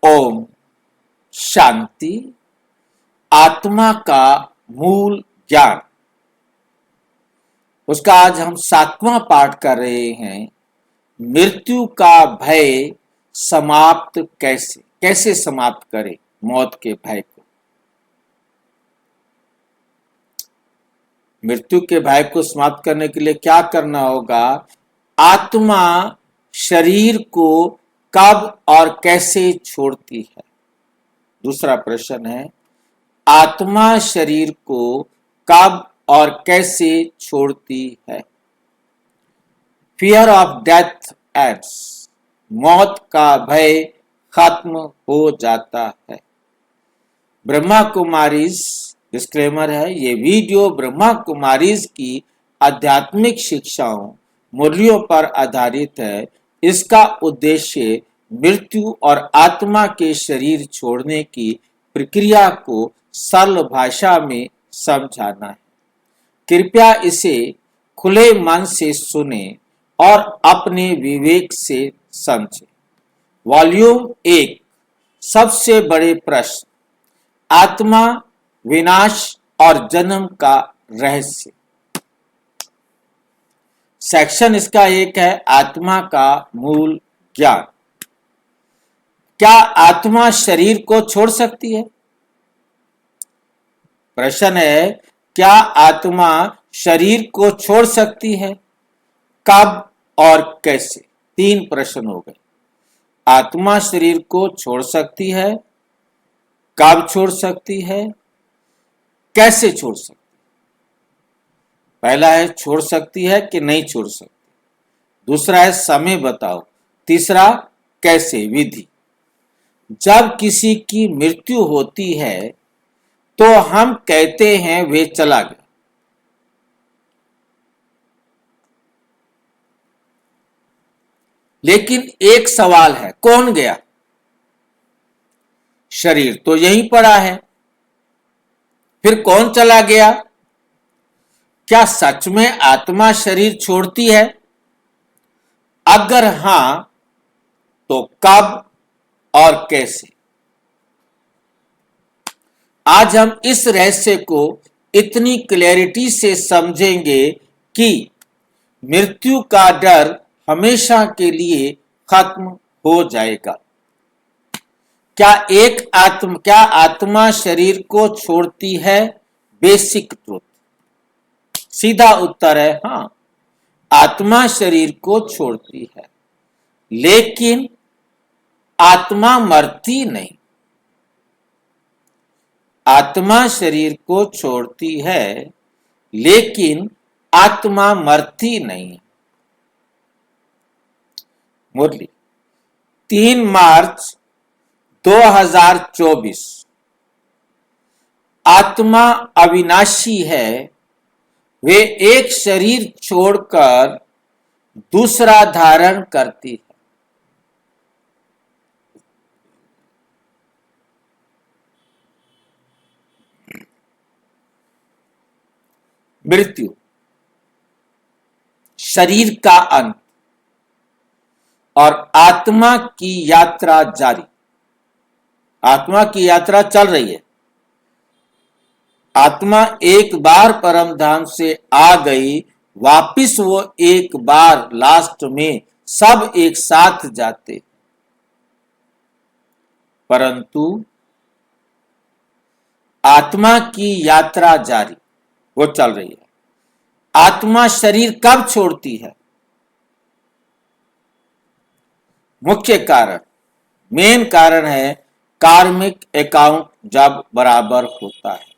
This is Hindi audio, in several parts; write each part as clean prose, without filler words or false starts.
ओम शांति। आत्मा का मूल ज्ञान, उसका आज हम 7वां पाठ कर रहे हैं। मृत्यु का भय समाप्त कैसे कैसे समाप्त करें मौत के भय को। मृत्यु के भय को समाप्त करने के लिए क्या करना होगा? आत्मा शरीर को कब और कैसे छोड़ती है? दूसरा प्रश्न है, आत्मा शरीर को कब और कैसे छोड़ती है? फियर ऑफ डेथ एंड्स, मौत का भय खत्म हो जाता है। ब्रह्मा कुमारीज, डिस्क्लेमर है, ये वीडियो ब्रह्मा कुमारीज की आध्यात्मिक शिक्षाओं मूल्यों पर आधारित है। इसका उद्देश्य मृत्यु और आत्मा के शरीर छोड़ने की प्रक्रिया को सरल भाषा में समझाना है। कृपया इसे खुले मन से सुने और अपने विवेक से समझें। वॉल्यूम 1, सबसे बड़े प्रश्न, आत्मा, विनाश और जन्म का रहस्य। सेक्शन इसका एक है, आत्मा का मूल ज्ञान। क्या आत्मा शरीर को छोड़ सकती है? प्रश्न है, क्या आत्मा शरीर को छोड़ सकती है? कब और कैसे? 3 प्रश्न हो गए। आत्मा शरीर को छोड़ सकती है, कब छोड़ सकती है, कैसे छोड़ सकती है? पहला है छोड़ सकती है कि नहीं छोड़ सकती, दूसरा है समय बताओ, तीसरा कैसे, विधि। जब किसी की मृत्यु होती है तो हम कहते हैं वे चला गया। लेकिन एक सवाल है, कौन गया? शरीर तो यहीं पड़ा है, फिर कौन चला गया? क्या सच में आत्मा शरीर छोड़ती है? अगर हां तो कब और कैसे? आज हम इस रहस्य को इतनी क्लैरिटी से समझेंगे कि मृत्यु का डर हमेशा के लिए खत्म हो जाएगा। क्या आत्मा शरीर को छोड़ती है? बेसिक ट्रूथ, सीधा उत्तर है हाँ, आत्मा शरीर को छोड़ती है, लेकिन आत्मा मरती नहीं। आत्मा शरीर को छोड़ती है, लेकिन आत्मा मरती नहीं। मुरली, 3 मार्च 2024। आत्मा अविनाशी है, वे एक शरीर छोड़कर दूसरा धारण करती है। मृत्यु, शरीर का अंत और आत्मा की यात्रा जारी। आत्मा की यात्रा चल रही है। आत्मा एक बार परम धाम से आ गई, वापिस वो एक बार लास्ट में सब एक साथ जाते, परंतु आत्मा की यात्रा जारी, वो चल रही है। आत्मा शरीर कब छोड़ती है? मुख्य कारण, मेन कारण है कार्मिक अकाउंट जब बराबर होता है।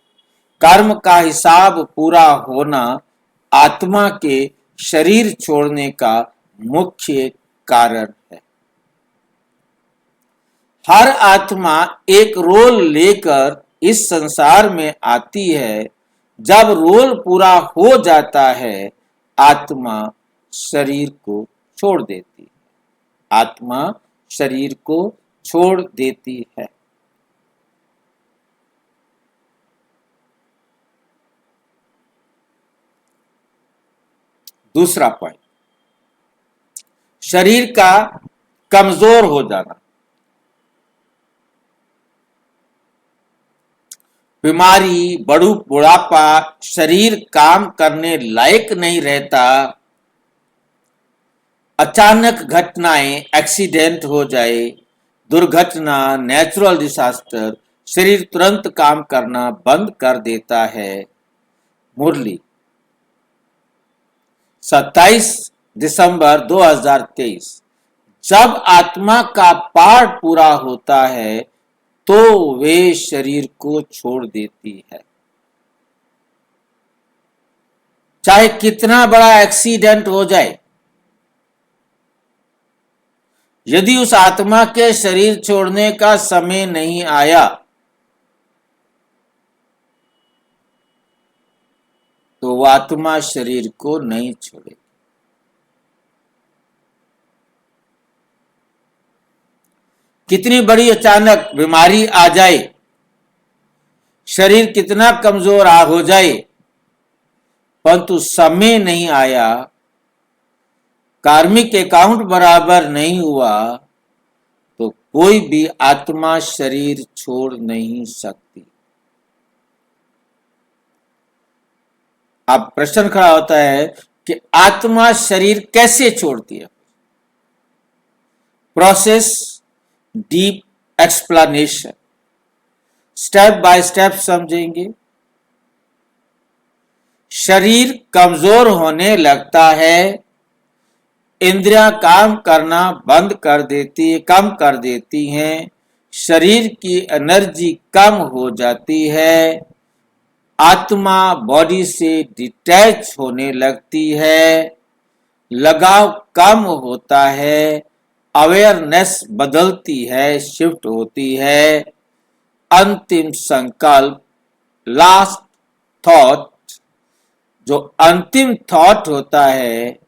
कर्म का हिसाब पूरा होना आत्मा के शरीर छोड़ने का मुख्य कारण है। हर आत्मा एक रोल लेकर इस संसार में आती है। जब रोल पूरा हो जाता है, आत्मा शरीर को छोड़ देती है। आत्मा शरीर को छोड़ देती है। दूसरा पॉइंट, शरीर का कमजोर हो जाना। बीमारी, बड़ू बुढ़ापा, शरीर काम करने लायक नहीं रहता, अचानक घटनाएं, एक्सीडेंट हो जाए, दुर्घटना, नेचुरल डिजास्टर, शरीर तुरंत काम करना बंद कर देता है। मुरली 27 दिसंबर 2023। जब आत्मा का पाठ पूरा होता है तो वे शरीर को छोड़ देती है। चाहे कितना बड़ा एक्सीडेंट हो जाए, यदि उस आत्मा के शरीर छोड़ने का समय नहीं आया तो वह आत्मा शरीर को नहीं छोड़ेगी। कितनी बड़ी अचानक बीमारी आ जाए, शरीर कितना कमजोर हो जाए, परंतु समय नहीं आया, कार्मिक अकाउंट बराबर नहीं हुआ, तो कोई भी आत्मा शरीर छोड़ नहीं सकती। अब प्रश्न खड़ा होता है कि आत्मा शरीर कैसे छोड़ती है? Process, deep explanation, step by step समझेंगे। शरीर कमजोर होने लगता है, इंद्रियां काम करना बंद कर देती है, कम कर देती हैं, शरीर की एनर्जी कम हो जाती है, आत्मा बॉडी से डिटैच होने लगती है, लगाव कम होता है, अवेयरनेस बदलती है, शिफ्ट होती है, अंतिम संकल्प, लास्ट थॉट, जो अंतिम थॉट होता है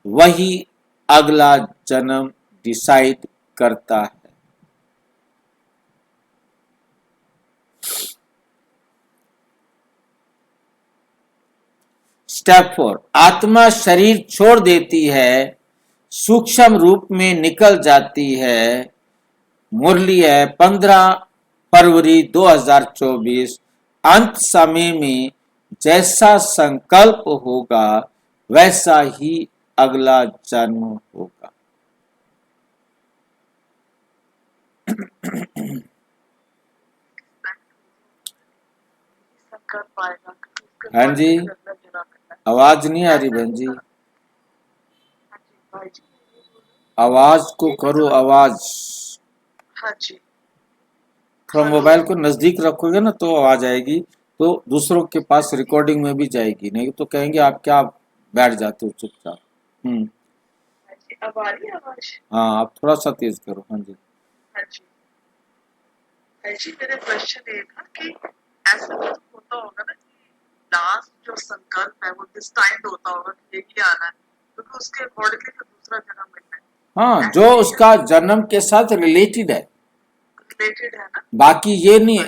वही अगला जन्म डिसाइड करता है। स्टेप 4, आत्मा शरीर छोड़ देती है, सूक्ष्म रूप में निकल जाती है। मुरली है 15 फरवरी 2024। अंत समय में जैसा संकल्प होगा वैसा ही अगला जन्म होगा। हाँ जी, आवाज नहीं आ रही बहन जी, आवाज को करो आवाज। हाँ जी, थोड़ा मोबाइल को नजदीक रखोगे ना तो आवाज आएगी, तो दूसरों के पास रिकॉर्डिंग में भी जाएगी, नहीं तो कहेंगे आप क्या बैठ जाते हो चुपचाप। अब आ रही है आवाज? हाँ, आप थोड़ा सा तेज करो। हाँ जी। हाँ जी, हाँ जी, मेरा क्वेश्चन ये था कि ऐसा तो होता होगा ना कि लास्ट जो संकल्प है वो डिसाइड होता होगा कि यही आना है, क्योंकि उसके अकॉर्डिंगली तो दूसरा जन्म मिलना है। हाँ, जो उसका जन्म के साथ रिलेटेड है, रिलेटेड है ना। बाकी ये नहीं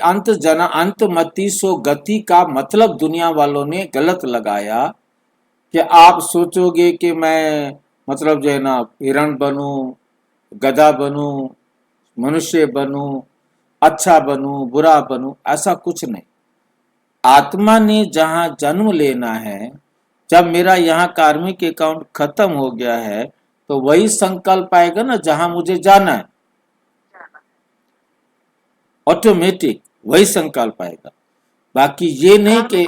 अंत मति सो गति का मतलब दुनिया वालों ने गलत लगाया कि आप सोचोगे कि मैं मतलब जो है ना हिरण बनूं, गधा बनूं, मनुष्य बनूं, अच्छा बनूं, बुरा बनूं, ऐसा कुछ नहीं। आत्मा ने जहां जन्म लेना है, जब मेरा यहाँ कार्मिक अकाउंट खत्म हो गया है तो वही संकल्प आएगा ना जहां मुझे जाना है, ऑटोमेटिक वही संकल्प आएगा। बाकी ये नहीं कि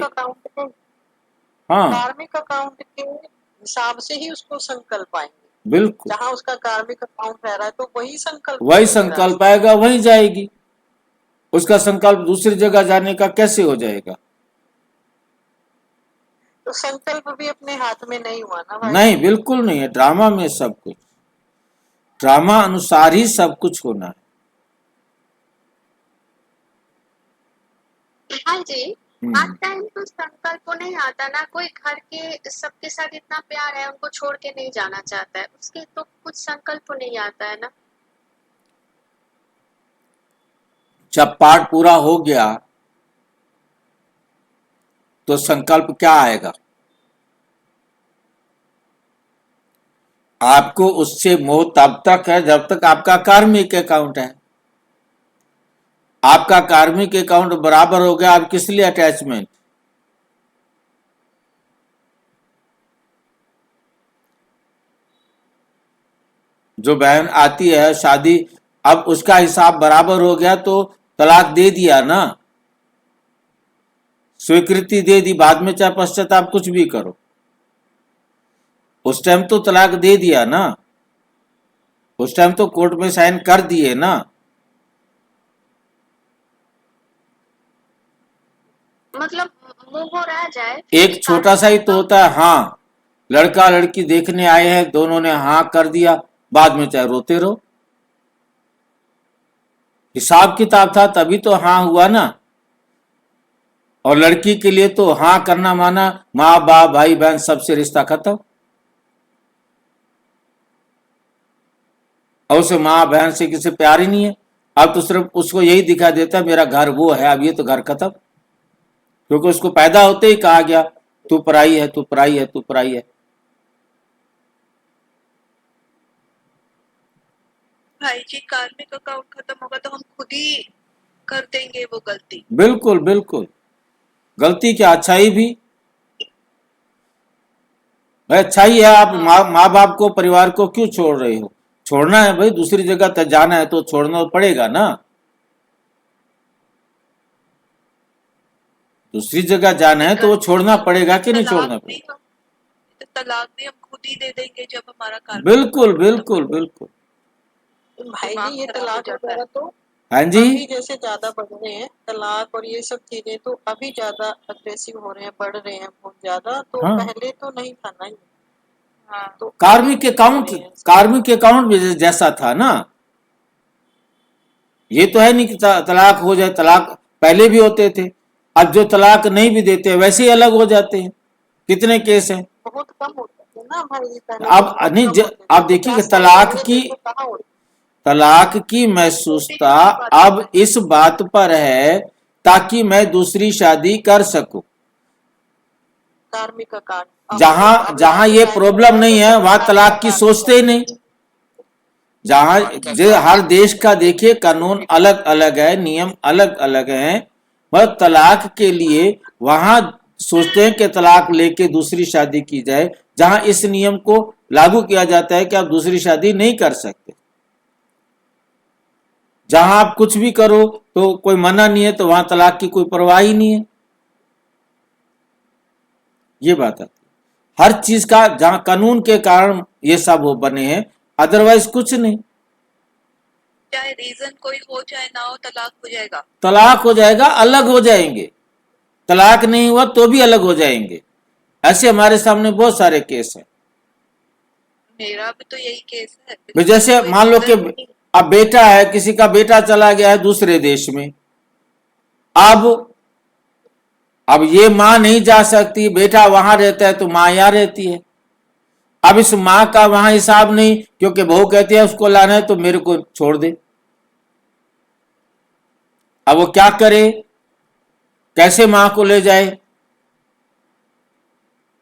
हाँ, कार्मिक अकाउंट के हिसाब से ही उसको संकल्प आएंगे। बिल्कुल जहाँ उसका कार्मिक अकाउंट रह रहा है तो वही संकल्प आएगा, वही जाएगी। उसका संकल्प दूसरी जगह जाने का कैसे हो जाएगा? तो संकल्प भी अपने हाथ में नहीं हुआ ना भाई। नहीं, बिल्कुल नहीं है। ड्रामा में सब कुछ, ड्रामा अनुसार ही सब कुछ होना है। हाँ जी, आज टाइम तो संकल्प को नहीं आता ना, कोई घर के सबके साथ इतना प्यार है, उनको छोड़ के नहीं जाना चाहता है, उसके तो कुछ संकल्प नहीं आता है ना। जब पाठ पूरा हो गया तो संकल्प क्या आएगा? आपको उससे मोह तब तक है जब तक आपका कार्मिक अकाउंट है। आपका कार्मिक अकाउंट बराबर हो गया, आप किस लिए अटैचमेंट? जो बहन आती है शादी, अब उसका हिसाब बराबर हो गया तो तलाक दे दिया ना, स्वीकृति दे दी, बाद में चाहे पश्चाताप कुछ भी करो, उस टाइम तो तलाक दे दिया ना, उस टाइम तो कोर्ट में साइन कर दिए ना। मतलब मुंह रह जाए, एक छोटा सा ही तो होता है, हाँ लड़का लड़की देखने आए हैं, दोनों ने हाँ कर दिया, बाद में चाहे रोते रहो, हिसाब किताब था तभी तो हाँ हुआ ना। और लड़की के लिए तो हाँ करना माना माँ बाप भाई बहन सबसे रिश्ता खत्म, और उसे माँ बहन से किसी प्यार ही नहीं है। अब तो सिर्फ उसको यही दिखा देता है मेरा घर वो है, अब ये तो घर खत्म, क्योंकि उसको पैदा होते ही कहा गया तू पराई है, तू पराई है, तू पराई है। भाई जी, कार्मिक अकाउंट खत्म होगा तो हम खुद ही कर देंगे वो गलती। बिल्कुल बिल्कुल, गलती क्या, अच्छाई भी भाई, अच्छाई है। आप माँ बाप को परिवार को क्यों छोड़ रहे हो? छोड़ना है भाई, दूसरी जगह तक जाना है तो छोड़ना पड़ेगा ना, दूसरी जगह जाना है तो वो छोड़ना पड़ेगा कि नहीं छोड़ना पड़ेगा? तलाक भी हम खुद ही दे देंगे जब हमारा कार्मिक बिल्कुल बिल्कुल बिल्कुल। भाई जी ये तलाक वगैरह तो हाँ जी, अभी जैसे ज्यादा बढ़ रहे हैं, तलाक और ये सब चीजें तो अभी ज्यादा अग्रेसिव हो रहे हैं, बढ़ रहे हैं बहुत ज्यादा, तो हाँ। पहले तो नहीं था ना ये। हाँ, तो कार्मिक अकाउंट, कार्मिक अकाउंट भी जैसा था ना, ये तो है नहीं कि तलाक हो जाए, तलाक पहले भी होते थे, अब जो तलाक नहीं भी देते वैसे ही अलग हो जाते हैं, कितने केस हैं। बहुत कम होता है ना भाई, पहले अब तो बहुत नहीं कम होते थे। आप देखिए कि 50 साल पहले देखो कहाँ होते तलाक की महसूसता अब इस बात पर है ताकि मैं दूसरी शादी कर सकूं। कार्मिक अकाउंट। जहां जहां ये प्रॉब्लम नहीं है वहां तलाक की सोचते ही नहीं। जहां हर देश का देखिए कानून अलग अलग है, नियम अलग अलग हैं, वह तलाक के लिए वहां सोचते हैं कि तलाक लेके दूसरी शादी की जाए, जहां इस नियम को लागू किया जाता है कि आप दूसरी शादी नहीं कर सकते। जहां आप कुछ भी करो तो कोई मना नहीं है, तो वहां तलाक की कोई परवाह ही नहीं है। ये बात आती है हर चीज का, जहां कानून के कारण ये सब वो बने हैं, अदरवाइज कुछ नहीं। चाहे रीजन कोई हो चाहे ना हो, तलाक हो जाएगा। तलाक हो जाएगा, अलग हो जाएंगे, तलाक नहीं हुआ तो भी अलग हो जाएंगे। ऐसे हमारे सामने बहुत सारे केस हैं। मेरा भी तो यही केस है। जैसे मान लो कि अब बेटा है, किसी का बेटा चला गया है दूसरे देश में, अब ये मां नहीं जा सकती, बेटा वहां रहता है तो मां यहां रहती है। अब इस मां का वहां हिसाब नहीं, क्योंकि बहू कहती है उसको लाना है तो मेरे को छोड़ दे। अब वो क्या करे, कैसे मां को ले जाए?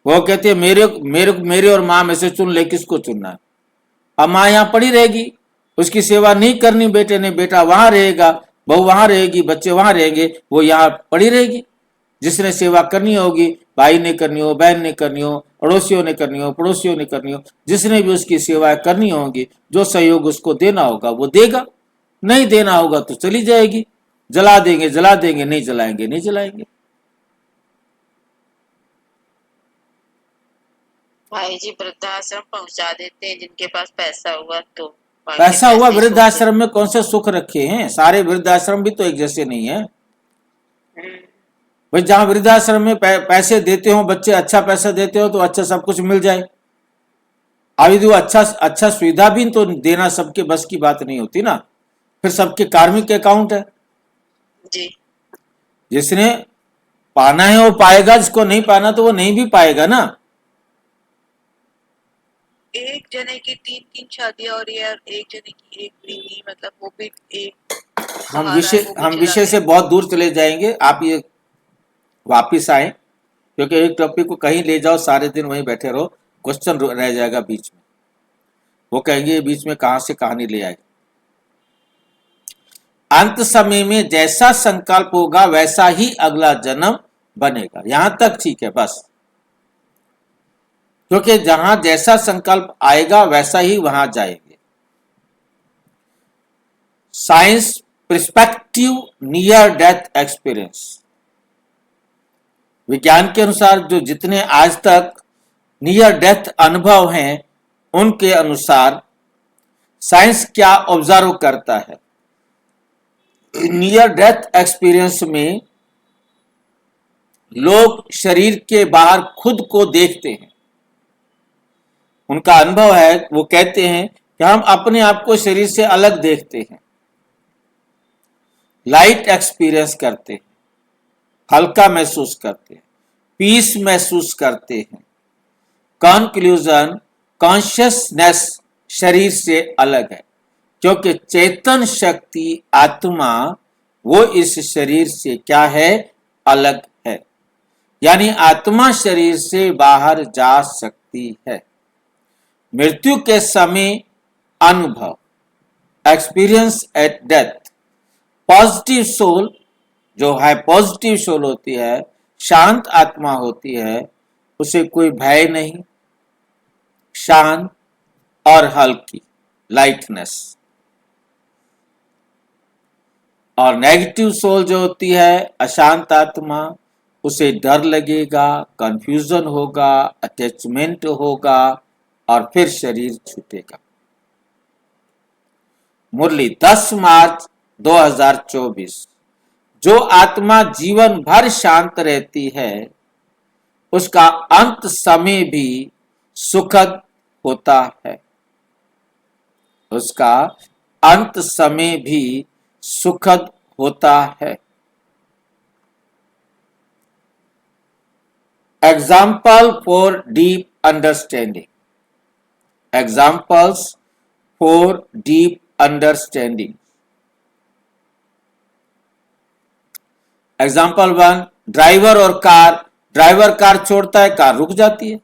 वो कहती है मेरे मेरे मेरे और मां में से चुन ले, किसको चुनना है? अब मां यहां पड़ी रहेगी, उसकी सेवा नहीं करनी बेटे ने, बेटा वहां रहेगा, बहू वहां रहेगी, बच्चे वहां रहेंगे, वो यहां पड़ी रहेगी। जिसने सेवा करनी होगी, भाई ने करनी हो, बहन ने करनी हो, अड़ोसियों ने करनी हो, पड़ोसियों ने करनी हो, जिसने भी उसकी सेवा करनी होगी, जो सहयोग उसको देना होगा वो देगा, नहीं देना होगा तो चली जाएगी। जला देंगे जला देंगे, नहीं जलाएंगे नहीं जलाएंगे। भाई जी वृद्धाश्रम पहुंचा देते हैं जिनके पास पैसा हुआ तो। पैसा हुआ वृद्धाश्रम में कौन से सुख रखे हैं? सारे वृद्धाश्रम भी तो एक जैसे नहीं है भाई। जहां वृद्धाश्रम में पैसे देते हो, बच्चे अच्छा पैसा देते हो तो अच्छा सब कुछ मिल जाए। अभी तो अच्छा सुविधा भी तो देना सबके बस की बात नहीं होती ना, फिर सबके कार्मिक अकाउंट है। जी जिसने पाना है वो पाएगा, जिसको नहीं पाना तो वो नहीं भी पाएगा ना। एक जने की 3-3 शादियां और यार, एक जने की एक भी नहीं, मतलब वो भी एक हम चला विषय से गया। बहुत दूर चले जाएंगे, आप ये वापिस आए, क्योंकि एक टॉपिक को कहीं ले जाओ सारे दिन वहीं बैठे रहो, क्वेश्चन रह जाएगा बीच में, वो कहेंगे बीच में कहां से कहानी ले आए। अंत समय में जैसा संकल्प होगा वैसा ही अगला जन्म बनेगा। यहां तक ठीक है बस, क्योंकि जहां जैसा संकल्प आएगा वैसा ही वहां जाएंगे। Science perspective near death experience, विज्ञान के अनुसार जो जितने आज तक नियर डेथ अनुभव हैं उनके अनुसार साइंस क्या ऑब्जर्व करता है, नियर डेथ एक्सपीरियंस में लोग शरीर के बाहर खुद को देखते हैं। उनका अनुभव है, वो कहते हैं कि हम अपने आप को शरीर से अलग देखते हैं, लाइट एक्सपीरियंस करते हैं, हल्का महसूस करते हैं, पीस महसूस करते हैं। कंक्लूजन, कॉन्शियसनेस शरीर से अलग है, क्योंकि चेतन शक्ति आत्मा वो इस शरीर से क्या है, अलग है। यानी आत्मा शरीर से बाहर जा सकती है। मृत्यु के समय अनुभव, experience at death, positive soul जो है, पॉजिटिव सोल होती है, शांत आत्मा होती है, उसे कोई भय नहीं, शांत और हल्की लाइटनेस। और नेगेटिव सोल जो होती है, अशांत आत्मा, उसे डर लगेगा, कंफ्यूजन होगा, अटैचमेंट होगा और फिर शरीर छूटेगा। मुरली 10 मार्च 2024, जो आत्मा जीवन भर शांत रहती है उसका अंत समय भी सुखद होता है, उसका अंत समय भी सुखद होता है। Example for deep understanding, examples for deep understanding. Example 1, driver और कार। ड्राइवर कार छोड़ता है, कार रुक जाती है।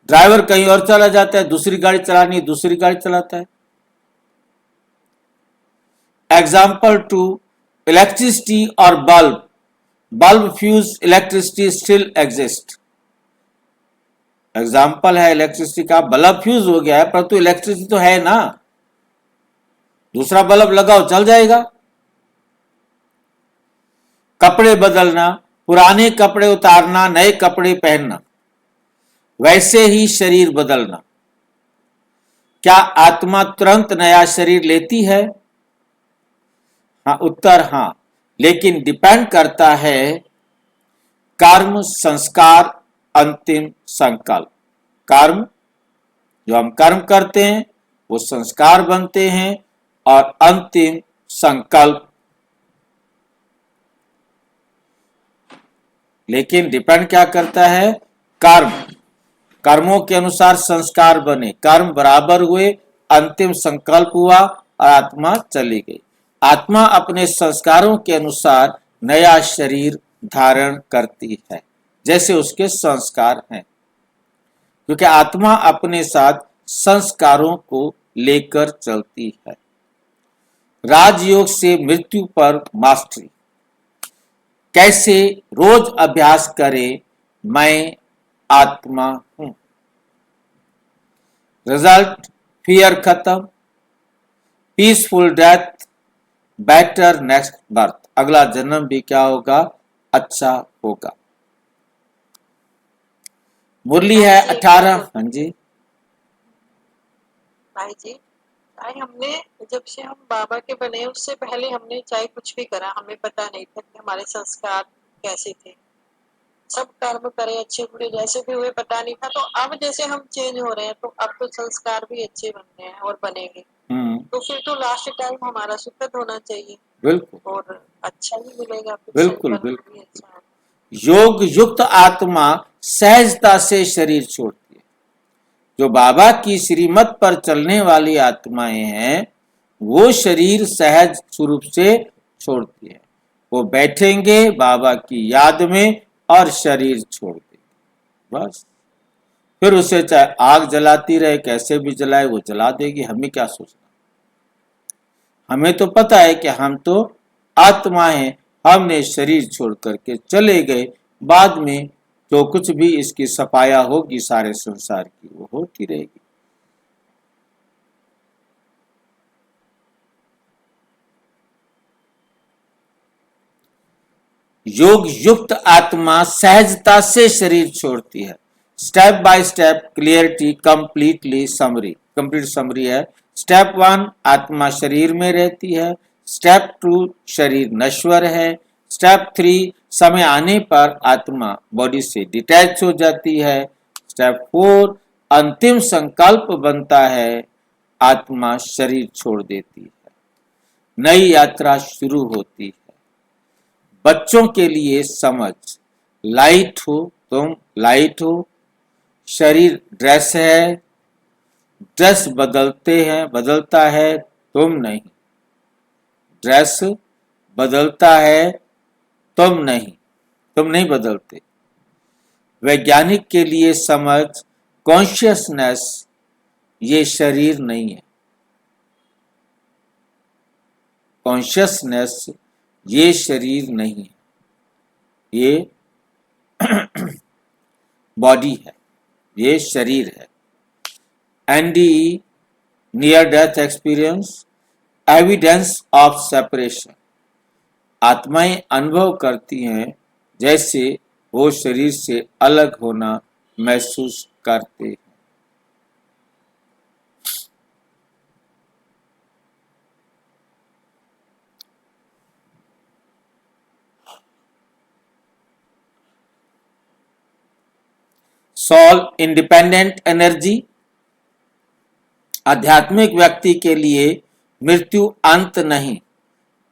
ड्राइवर कहीं और चला जाता है, दूसरी गाड़ी चलानी है, दूसरी गाड़ी चलाता है। एग्जाम्पल 2, इलेक्ट्रिसिटी और bulb. Bulb fuse, electricity still exist. Example है इलेक्ट्रिसिटी का, बल्ब फ्यूज हो गया है परंतु इलेक्ट्रिसिटी तो है ना, दूसरा बल्ब लगाओ चल जाएगा। कपड़े बदलना, पुराने कपड़े उतारना, नए कपड़े पहनना, वैसे ही शरीर बदलना। क्या आत्मा तुरंत नया शरीर लेती है? हाँ, उत्तर हाँ, लेकिन डिपेंड करता है कर्म, संस्कार, अंतिम संकल्प। कर्म, जो हम कर्म करते हैं वो संस्कार बनते हैं, और अंतिम संकल्प। लेकिन डिपेंड क्या करता है? कर्म, कर्मों के अनुसार संस्कार बने, कर्म बराबर हुए, अंतिम संकल्प हुआ और आत्मा चली गई। आत्मा अपने संस्कारों के अनुसार नया शरीर धारण करती है, जैसे उसके संस्कार हैं, क्योंकि आत्मा अपने साथ संस्कारों को लेकर चलती है। राजयोग से मृत्यु पर मास्टरी। कैसे? रोज अभ्यास करें, मैं आत्मा हूं। रिजल्ट, फियर खत्म, peaceful death, better next birth. अगला जन्म भी क्या होगा? अच्छा होगा। मुरली है 18। हाँ जी भाई जी, चाहे हमने जब से हम बाबा के बने उससे पहले हमने चाहे कुछ भी करा, हमें पता नहीं था कि हमारे संस्कार कैसे थे। सब कर्म करे अच्छे बुरे जैसे भी हुए पता नहीं था। तो अब जैसे हम चेंज हो रहे हैं तो अब तो संस्कार भी अच्छे बन रहे हैं और बनेंगे, तो फिर तो लास्ट टाइम हमारा सुखद होना चाहिए। बिल्कुल और अच्छा ही मिलेगा, फिर बिल्कुल संकल्प बिल्कुल। भी अच्छा है। योग युक्त आत्मा सहजता से शरीर छोड़ती है। जो बाबा की श्रीमत पर चलने वाली आत्माएं हैं वो शरीर सहज स्वरूप से छोड़ती है। वो बैठेंगे बाबा की याद में और शरीर छोड़ देंगे, बस। फिर उसे चाहे आग जलाती रहे, कैसे भी जलाए वो जला देगी, हमें क्या सोचना। हमें तो पता है कि हम तो आत्मा हैं, हमने शरीर छोड़ करके चले गए, बाद में जो कुछ भी इसकी सफाया होगी सारे संसार की वो होती रहेगी। योग युक्त आत्मा सहजता से शरीर छोड़ती है। Step by step clarity complete summary है। स्टेप 1 आत्मा शरीर में रहती है। स्टेप 2 शरीर नश्वर है। स्टेप 3 समय आने पर आत्मा बॉडी से डिटैच हो जाती है। स्टेप 4 अंतिम संकल्प बनता है, आत्मा शरीर छोड़ देती है, नई यात्रा शुरू होती है। बच्चों के लिए समझ, लाइट हो तुम लाइट हो, शरीर ड्रेस है, ड्रेस बदलता है तुम नहीं, ड्रेस बदलता है तुम नहीं बदलते। वैज्ञानिक के लिए समझ, कॉन्शियसनेस ये शरीर नहीं है, कॉन्शियसनेस ये शरीर नहीं है, ये बॉडी है, ये शरीर है। NDE near death experience, evidence of separation, आत्माएं अनुभव करती हैं जैसे वो शरीर से अलग होना महसूस करते हैं। सोल इंडिपेंडेंट एनर्जी, आध्यात्मिक व्यक्ति के लिए मृत्यु अंत नहीं,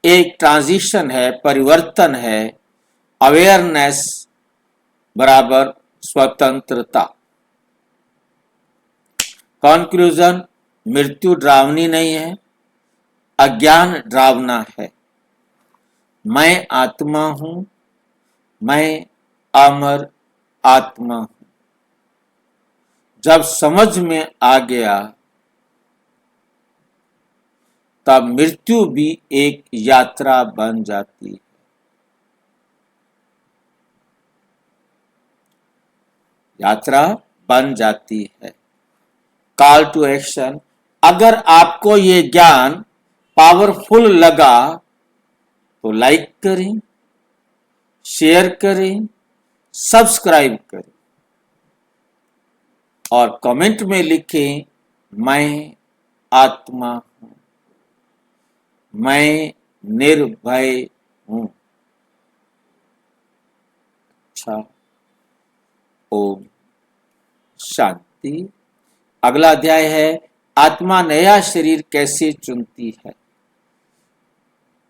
एक ट्रांजिशन है, परिवर्तन है। अवेयरनेस बराबर स्वतंत्रता। कंक्लूजन, मृत्यु डरावनी नहीं है, अज्ञान डरावना है। मैं आत्मा हूं, मैं अमर आत्मा हूं। जब समझ में आ गया तब मृत्यु भी एक यात्रा बन जाती है। यात्रा बन जाती है। कॉल टू एक्शन, अगर आपको ये ज्ञान पावरफुल लगा तो लाइक करें, शेयर करें, सब्सक्राइब करें और कमेंट में लिखें, मैं आत्मा हूं, मैं निर्भय हूं। अच्छा, ओम शांति। अगला अध्याय है आत्मा नया शरीर कैसे चुनती है।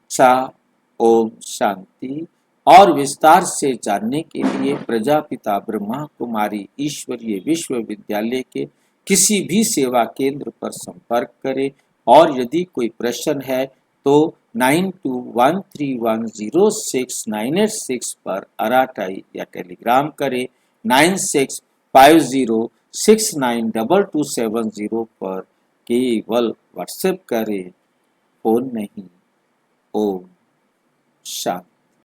अच्छा, ओम शांति। और विस्तार से जानने के लिए प्रजापिता ब्रह्मा कुमारी ईश्वरीय विश्वविद्यालय के किसी भी सेवा केंद्र पर संपर्क करें और यदि कोई प्रश्न है तो 9213106986 पर अराटाई या टेलीग्राम करें। 9650692270 पर केवल व्हाट्सएप करें, फोन नहीं। ओम शांति।